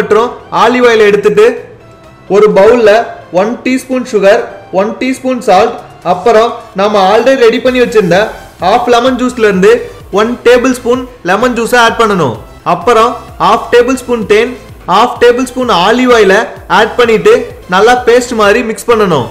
மற்றும் olive oil எடுத்துட்டு ஒரு பவுல்ல 1 டீஸ்பூன் சுகர் 1 டீஸ்பூன் சால்ட் அப்புறம் நாம ஆல்ரெடி ரெடி பண்ணி வச்சிருந்த half லெமன் ஜூஸ்ல இருந்து 1 டேபிள் ஸ்பூன் லெமன் ஜூஸை ஆட் பண்ணணும். அப்புறம் half டேபிள் ஸ்பூன் தேன் half டேபிள் ஸ்பூன் ஆலிவ் ஆயிலை ஆட் பண்ணிட்டு நல்லா பேஸ்ட் மாதிரி மிக்ஸ் பண்ணணும்.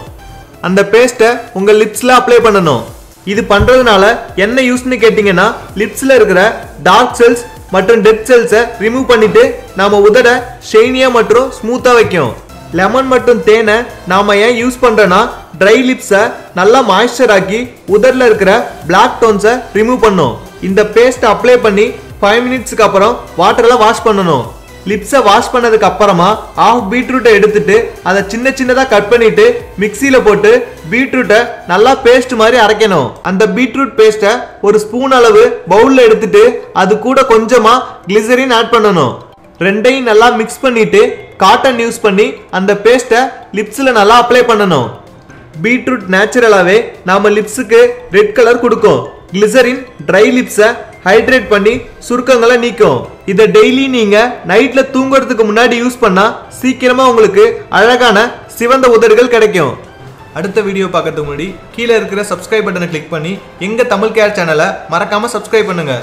அந்த பேஸ்ட்டை உங்க லிப்ஸ்ல அப்ளை பண்ணணும். இது பண்றதுனால என்ன யூஸ்னு கேட்டீங்கன்னா லிப்ஸ்ல இருக்கிற டார்க் செல்ஸ் மற்றும் டெட் செல்ஸை ரிமூவ் பண்ணிட்டு நாம உதட ஷைனியா மற்றும் ஸ்மூத்தா வைக்கும். லெமன் மற்றும் தேனை நாம ஏன் யூஸ் பண்றோம்னா ட்ரை லிப்ஸை நல்லா மாய்ஸ்சர் ஆக்கி உதடுல இருக்கிற பிளாக் டோன்ஸை ரிமூவ் பண்ணும். இந்த பேஸ்ட் அப்ளை பண்ணி 5 மினிட்ஸ்க்கு அப்புறம் வாட்டர்ல வாஷ் பண்ணணும். லிப்ஸை வாஷ் பண்ணதுக்கு அப்புறமா ஆஃப் பீட்ரூட்டை எடுத்துட்டு அதை சின்ன சின்னதா கட் பண்ணிட்டு மிக்சியில போட்டு பீட்ரூட்டை நல்லா பேஸ்ட் மாதிரி அரைக்கணும். அந்த பீட்ரூட் பேஸ்ட்டை ஒரு ஸ்பூன் அளவு பவுல்ல எடுத்துட்டு அது கூட கொஞ்சமா கிளிசரின் ஆட் பண்ணணும். ரெண்டையும் நல்லா மிக்ஸ் பண்ணிட்டு காட்டன் யூஸ் பண்ணி அந்த பேஸ்ட்டை லிப்ஸ்ல நல்லா அப்ளை பண்ணணும். பீட்ரூட் நேச்சுரலாவே நாம லிப்ஸுக்கு ரெட் கலர் கொடுக்கும். கிளிசரின் ட்ரை லிப்ஸை ஹைட்ரேட் பண்ணி சுருக்கங்களை நீக்கும். இதை டெய்லி நீங்க நைட்ல தூங்குறதுக்கு முன்னாடி யூஸ் பண்ணா சீக்கிரமா உங்களுக்கு அழகான சிவந்த உதடுகள் கிடைக்கும். அடுத்த வீடியோ பார்க்கறதுக்கு முன்னாடி கீழே இருக்கிற சப்ஸ்கிரைப் பட்டனை கிளிக் பண்ணி எங்க தமிழ் கேர் சேனலை மறக்காம சப்ஸ்கிரைப் பண்ணுங்க.